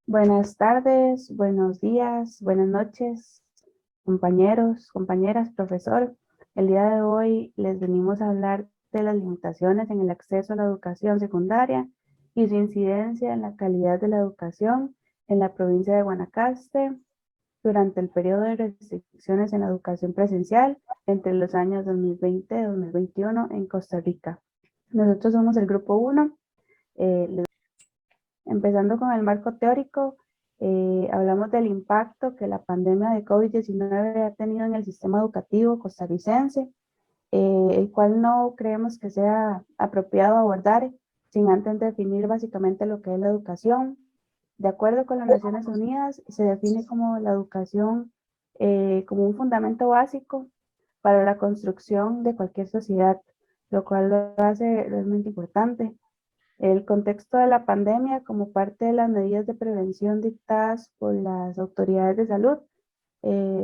Buenas tardes, buenos días, buenas noches, compañeros, compañeras, profesor. El día de hoy les venimos a hablar de las limitaciones en el acceso a la educación secundaria y su incidencia en la calidad de la educación en la provincia de Guanacaste durante el periodo de restricciones en la educación presencial entre los años 2020 y 2021 en Costa Rica. Nosotros somos el grupo 1. Empezando con el marco teórico, hablamos del impacto que la pandemia de COVID-19 ha tenido en el sistema educativo costarricense, el cual no creemos que sea apropiado abordar sin antes definir básicamente lo que es la educación. De acuerdo con las Naciones Unidas, se define como la educación como un fundamento básico para la construcción de cualquier sociedad, lo cual lo hace realmente importante. El contexto de la pandemia, como parte de las medidas de prevención dictadas por las autoridades de salud,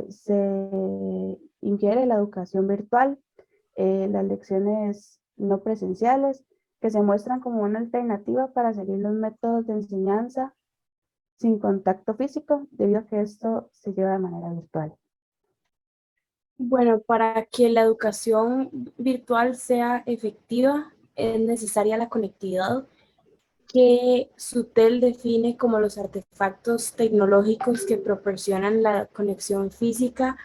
se ingiere la educación virtual, las lecciones no presenciales, que se muestran como una alternativa para seguir los métodos de enseñanza sin contacto físico, debido a que esto se lleva de manera virtual. Bueno, para que la educación virtual sea efectiva, es necesaria la conectividad que SUTEL define como los artefactos tecnológicos que proporcionan la conexión física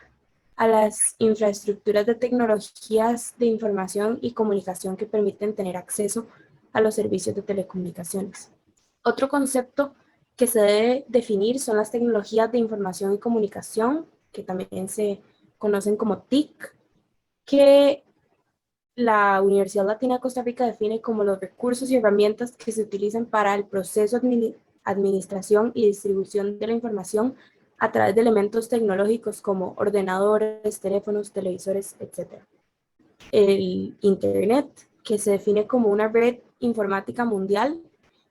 a las infraestructuras de tecnologías de información y comunicación que permiten tener acceso a los servicios de telecomunicaciones. Otro concepto que se debe definir son las tecnologías de información y comunicación, que también se conocen como TIC, que la Universidad Latina de Costa Rica define como los recursos y herramientas que se utilizan para el proceso de administración y distribución de la información a través de elementos tecnológicos como ordenadores, teléfonos, televisores, etc. El Internet, que se define como una red informática mundial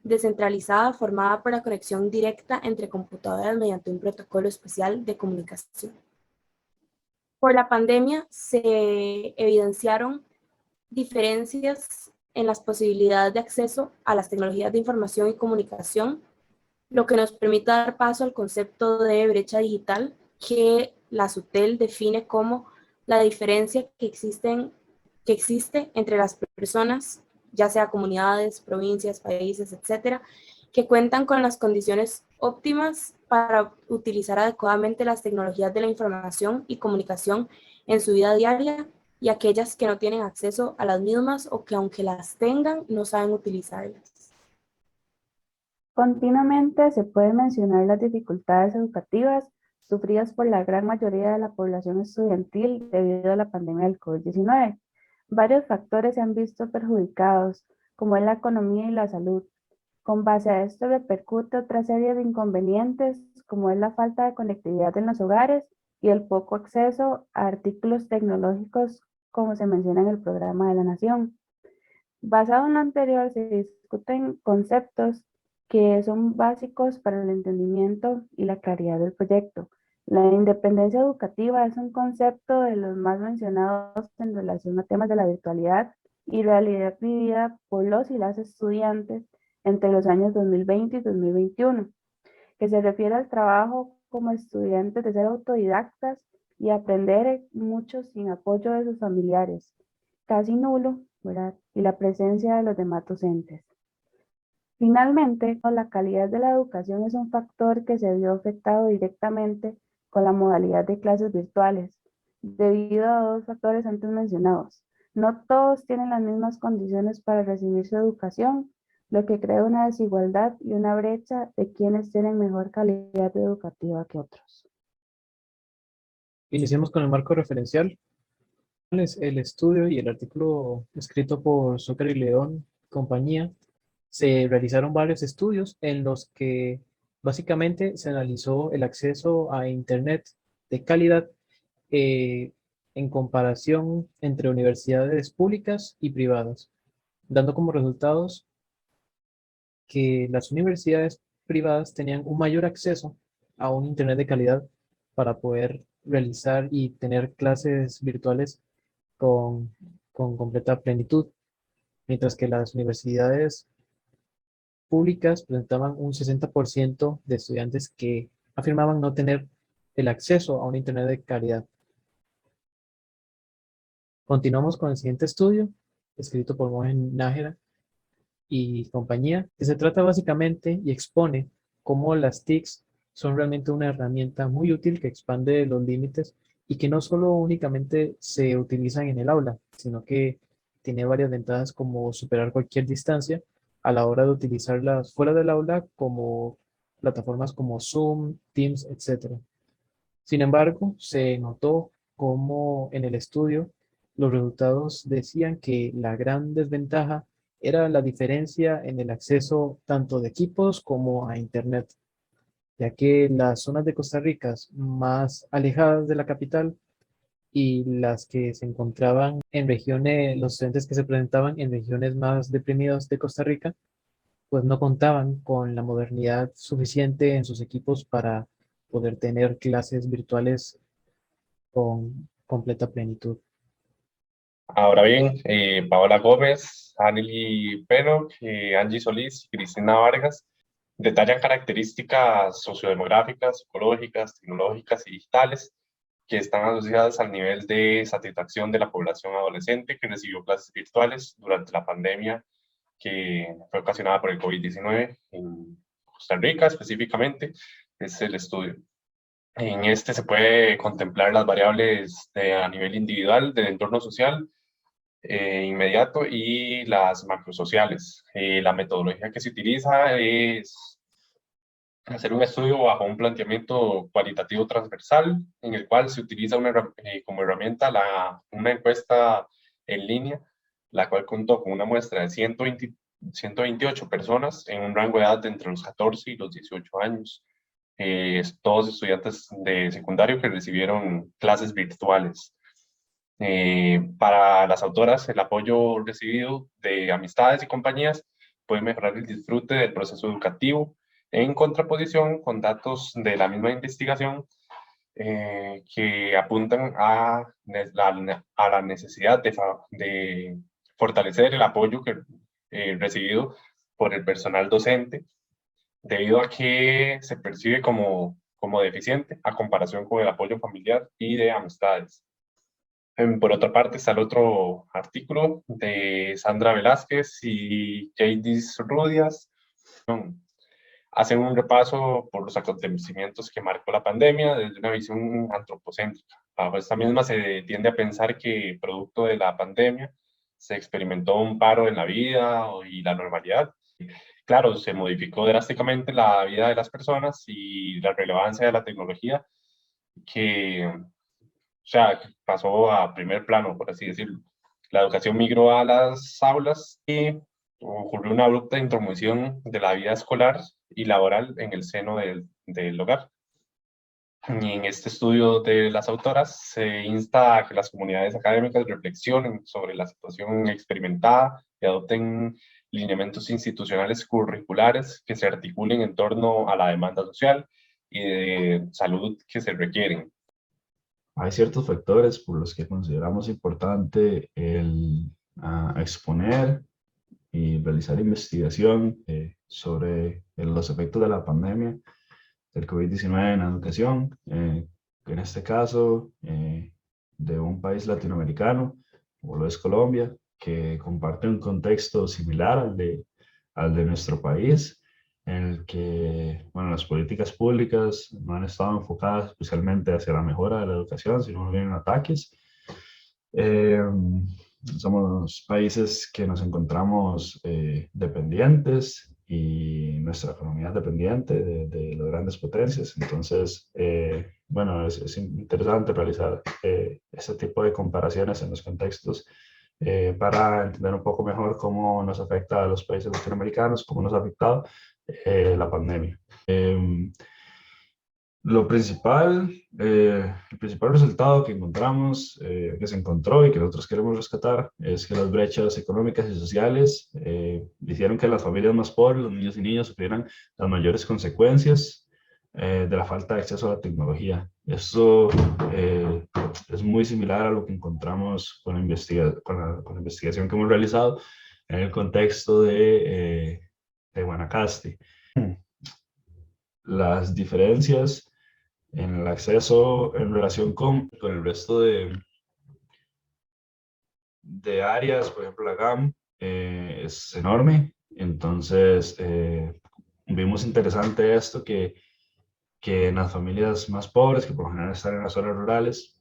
descentralizada formada por la conexión directa entre computadoras mediante un protocolo especial de comunicación. Por la pandemia se evidenciaron diferencias en las posibilidades de acceso a las tecnologías de información y comunicación, lo que nos permite dar paso al concepto de brecha digital que la SUTEL define como la diferencia que existe entre las personas, ya sea comunidades, provincias, países, etcétera, que cuentan con las condiciones óptimas para utilizar adecuadamente las tecnologías de la información y comunicación en su vida diaria y aquellas que no tienen acceso a las mismas o que aunque las tengan no saben utilizarlas. Continuamente se pueden mencionar las dificultades educativas sufridas por la gran mayoría de la población estudiantil debido a la pandemia del COVID-19. Varios factores se han visto perjudicados, como es la economía y la salud. Con base a esto repercute otra serie de inconvenientes, como es la falta de conectividad en los hogares y el poco acceso a artículos tecnológicos, como se menciona en el programa de la Nación. Basado en lo anterior, se discuten conceptos que son básicos para el entendimiento y la claridad del proyecto. La independencia educativa es un concepto de los más mencionados en relación a temas de la virtualidad y realidad vivida por los y las estudiantes entre los años 2020 y 2021, que se refiere al trabajo como estudiantes de ser autodidactas y aprender mucho sin apoyo de sus familiares, casi nulo, ¿verdad? Y la presencia de los demás docentes. Finalmente, la calidad de la educación es un factor que se vio afectado directamente con la modalidad de clases virtuales, debido a dos factores antes mencionados. No todos tienen las mismas condiciones para recibir su educación, lo que crea una desigualdad y una brecha de quienes tienen mejor calidad educativa que otros. Iniciemos con el marco referencial. El estudio y el artículo escrito por Zúcar y León y compañía. Se realizaron varios estudios en los que básicamente se analizó el acceso a Internet de calidad eh, en comparación entre universidades públicas y privadas, dando como resultados que las universidades privadas tenían un mayor acceso a un Internet de calidad para poder realizar y tener clases virtuales con, con completa plenitud, mientras que las universidades públicas presentaban un 60% de estudiantes que afirmaban no tener el acceso a un Internet de calidad. Continuamos con el siguiente estudio, escrito por Mohen Nájera y compañía, que se trata básicamente y expone cómo las TICs son realmente una herramienta muy útil que expande los límites y que no solo únicamente se utilizan en el aula, sino que tiene varias ventajas como superar cualquier distancia a la hora de utilizarlas fuera del aula como plataformas como Zoom, Teams, etc. Sin embargo, se notó cómo en el estudio los resultados decían que la gran desventaja era la diferencia en el acceso tanto de equipos como a Internet, ya que las zonas de Costa Rica más alejadas de la capital y las que se encontraban en regiones, los estudiantes que se presentaban en regiones más deprimidas de Costa Rica, pues no contaban con la modernidad suficiente en sus equipos para poder tener clases virtuales con completa plenitud. Ahora bien, Paola Gómez, Anneli Peno, Angie Solís y Cristina Vargas detallan características sociodemográficas, psicológicas, tecnológicas y digitales que están asociadas al nivel de satisfacción de la población adolescente que recibió clases virtuales durante la pandemia que fue ocasionada por el COVID-19 en Costa Rica específicamente. Es el estudio. En este se puede contemplar las variables a nivel individual del entorno social inmediato y las macrosociales. La metodología que se utiliza es hacer un estudio bajo un planteamiento cualitativo transversal, en el cual se utiliza como herramienta una encuesta en línea, la cual contó con una muestra de 128 personas en un rango de edad de entre los 14 y los 18 años. Todos estudiantes de secundario que recibieron clases virtuales. Para las autoras, el apoyo recibido de amistades y compañías puede mejorar el disfrute del proceso educativo, en contraposición con datos de la misma investigación que apuntan a la necesidad de fortalecer el apoyo recibido por el personal docente, debido a que se percibe como deficiente a comparación con el apoyo familiar y de amistades. Por otra parte está el otro artículo de Sandra Velázquez y Jadis Rudias. Hacen un repaso por los acontecimientos que marcó la pandemia desde una visión antropocéntrica. Bajo esta misma se tiende a pensar que producto de la pandemia se experimentó un paro en la vida y la normalidad. Claro, se modificó drásticamente la vida de las personas y la relevancia de la tecnología que pasó a primer plano, por así decirlo. La educación migró a las aulas y ocurrió una abrupta intromisión de la vida escolar y laboral en el seno del hogar. Y en este estudio de las autoras se insta a que las comunidades académicas reflexionen sobre la situación experimentada y adopten lineamientos institucionales curriculares que se articulen en torno a la demanda social y de salud que se requieren. Hay ciertos factores por los que consideramos importante el exponer y realizar investigación sobre los efectos de la pandemia del COVID-19 en la educación, en este caso de un país latinoamericano, como lo es Colombia, que comparte un contexto similar al de nuestro país, en el que las políticas públicas no han estado enfocadas especialmente hacia la mejora de la educación, sino más bien en ataques. Somos países que nos encontramos dependientes y nuestra economía es dependiente de las grandes potencias. Entonces, es interesante realizar este tipo de comparaciones en los contextos para entender un poco mejor cómo nos afecta a los países latinoamericanos, cómo nos ha afectado la pandemia. El principal resultado que encontramos, que se encontró y que nosotros queremos rescatar, es que las brechas económicas y sociales hicieron que las familias más pobres, los niños y niñas, sufrieran las mayores consecuencias de la falta de acceso a la tecnología. Esto es muy similar a lo que encontramos con la investigación que hemos realizado en el contexto de de Guanacaste. Las diferencias en el acceso en relación con el resto de áreas, por ejemplo la GAM, es enorme. Entonces, vimos interesante esto que en las familias más pobres, que por lo general están en las zonas rurales,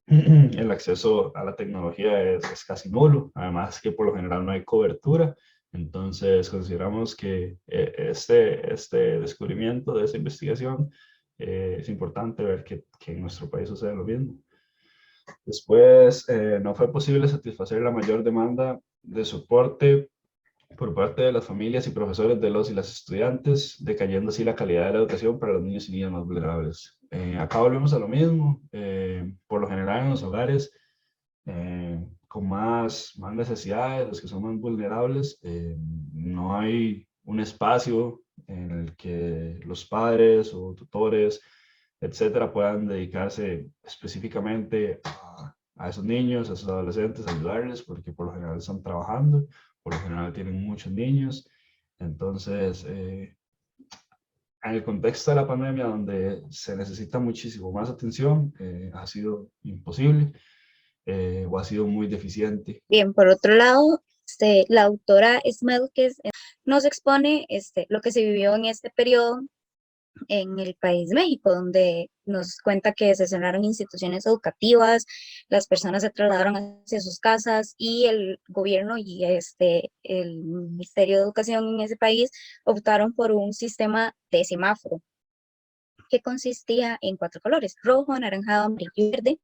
el acceso a la tecnología es casi nulo, además que por lo general no hay cobertura. Entonces, consideramos que este descubrimiento de esta investigación es importante ver que en nuestro país sucede lo mismo. Después, no fue posible satisfacer la mayor demanda de soporte por parte de las familias y profesores de los y las estudiantes, decayendo así la calidad de la educación para los niños y niñas más vulnerables. Acá volvemos a lo mismo. Por lo general en los hogares con más necesidades, los que son más vulnerables, no hay un espacio en el que los padres o tutores, etcétera, puedan dedicarse específicamente a esos niños, a esos adolescentes, a ayudarles, porque por lo general están trabajando, por lo general tienen muchos niños. Entonces, en el contexto de la pandemia, donde se necesita muchísimo más atención, ha sido imposible o ha sido muy deficiente. Bien, por otro lado, la autora Smelkes nos expone lo que se vivió en este periodo en el país México, donde nos cuenta que se cerraron instituciones educativas, las personas se trasladaron hacia sus casas y el gobierno y el Ministerio de Educación en ese país optaron por un sistema de semáforo que consistía en 4 colores: rojo, anaranjado, amarillo y verde,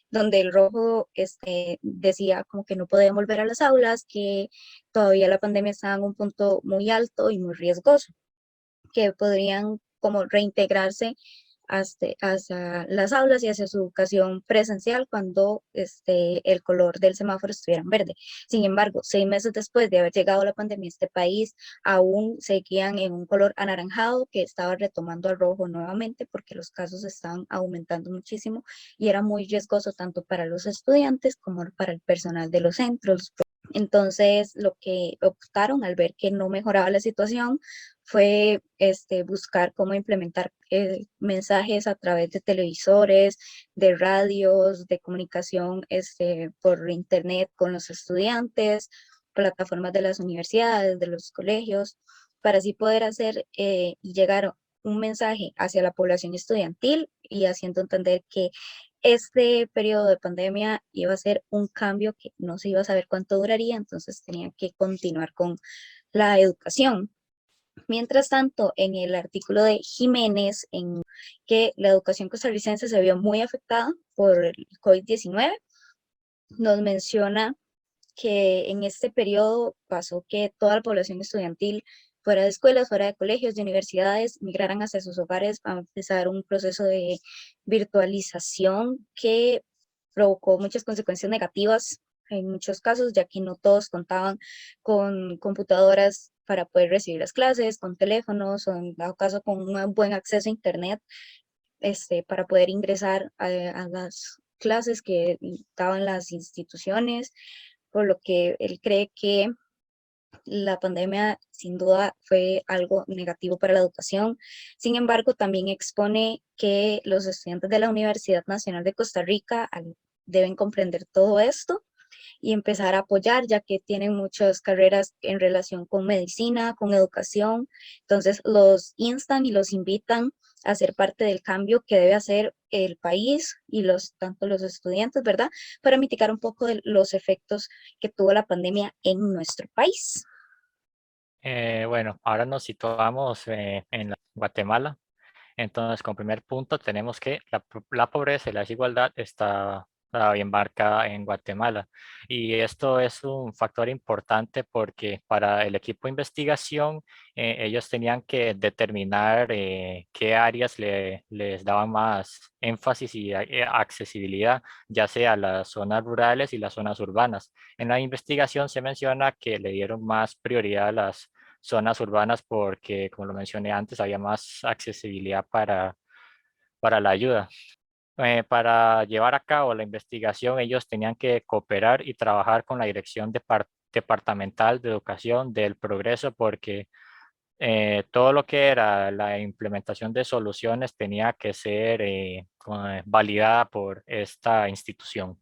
donde el rojo decía como que no podían volver a las aulas, que todavía la pandemia estaba en un punto muy alto y muy riesgoso, que podrían como reintegrarse hacia las aulas y hacia su educación presencial cuando el color del semáforo estuviera en verde. Sin embargo, 6 meses después de haber llegado la pandemia a este país, aún seguían en un color anaranjado que estaba retomando al rojo nuevamente porque los casos estaban aumentando muchísimo y era muy riesgoso tanto para los estudiantes como para el personal de los centros. Entonces, lo que optaron al ver que no mejoraba la situación fue buscar cómo implementar mensajes a través de televisores, de radios, de comunicación por internet con los estudiantes, plataformas de las universidades, de los colegios, para así poder hacer y llegar un mensaje hacia la población estudiantil y haciendo entender que este periodo de pandemia iba a ser un cambio que no se iba a saber cuánto duraría, entonces tenían que continuar con la educación. Mientras tanto, en el artículo de Jiménez, en que la educación costarricense se vio muy afectada por el COVID-19, nos menciona que en este periodo pasó que toda la población estudiantil fuera de escuelas, fuera de colegios, de universidades, migraran hacia sus hogares para empezar un proceso de virtualización que provocó muchas consecuencias negativas en muchos casos, ya que no todos contaban con computadoras para poder recibir las clases, con teléfonos o en dado caso con un buen acceso a internet para poder ingresar a las clases que daban las instituciones, por lo que él cree que la pandemia sin duda fue algo negativo para la educación. Sin embargo, también expone que los estudiantes de la Universidad Nacional de Costa Rica deben comprender todo esto y empezar a apoyar, ya que tienen muchas carreras en relación con medicina, con educación. Entonces, los instan y los invitan a ser parte del cambio que debe hacer el país y tanto los estudiantes, ¿verdad? Para mitigar un poco de los efectos que tuvo la pandemia en nuestro país. Bueno, ahora nos situamos en Guatemala. Entonces, como primer punto, tenemos que la pobreza y la desigualdad está bien marcada en Guatemala. Y esto es un factor importante porque para el equipo de investigación, ellos tenían que determinar qué áreas les daban más énfasis y accesibilidad, ya sea las zonas rurales y las zonas urbanas. En la investigación se menciona que le dieron más prioridad a las zonas urbanas porque, como lo mencioné antes, había más accesibilidad para la ayuda. Para llevar a cabo la investigación, ellos tenían que cooperar y trabajar con la Dirección Departamental de Educación del Progreso porque todo lo que era la implementación de soluciones tenía que ser validada por esta institución.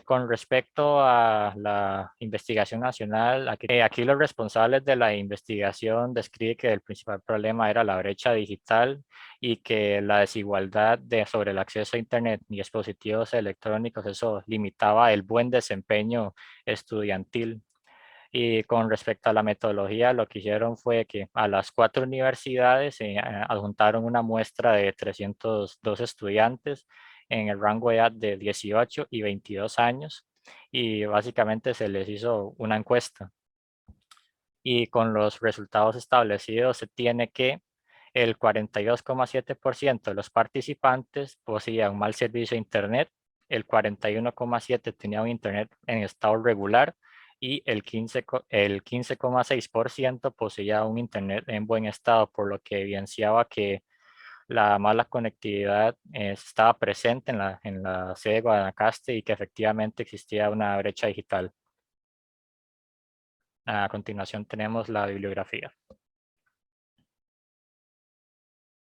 Con respecto a la investigación nacional, aquí los responsables de la investigación describen que el principal problema era la brecha digital y que la desigualdad sobre el acceso a Internet y dispositivos electrónicos, eso limitaba el buen desempeño estudiantil. Y con respecto a la metodología, lo que hicieron fue que a las 4 universidades adjuntaron una muestra de 302 estudiantes en el rango de edad de 18 y 22 años y básicamente se les hizo una encuesta. Y con los resultados establecidos se tiene que el 42,7% de los participantes poseía un mal servicio de Internet, el 41,7% tenía un Internet en estado regular y el 15,6% poseía un Internet en buen estado, por lo que evidenciaba que la mala conectividad estaba presente en la sede de Guanacaste y que efectivamente existía una brecha digital. A continuación tenemos la bibliografía.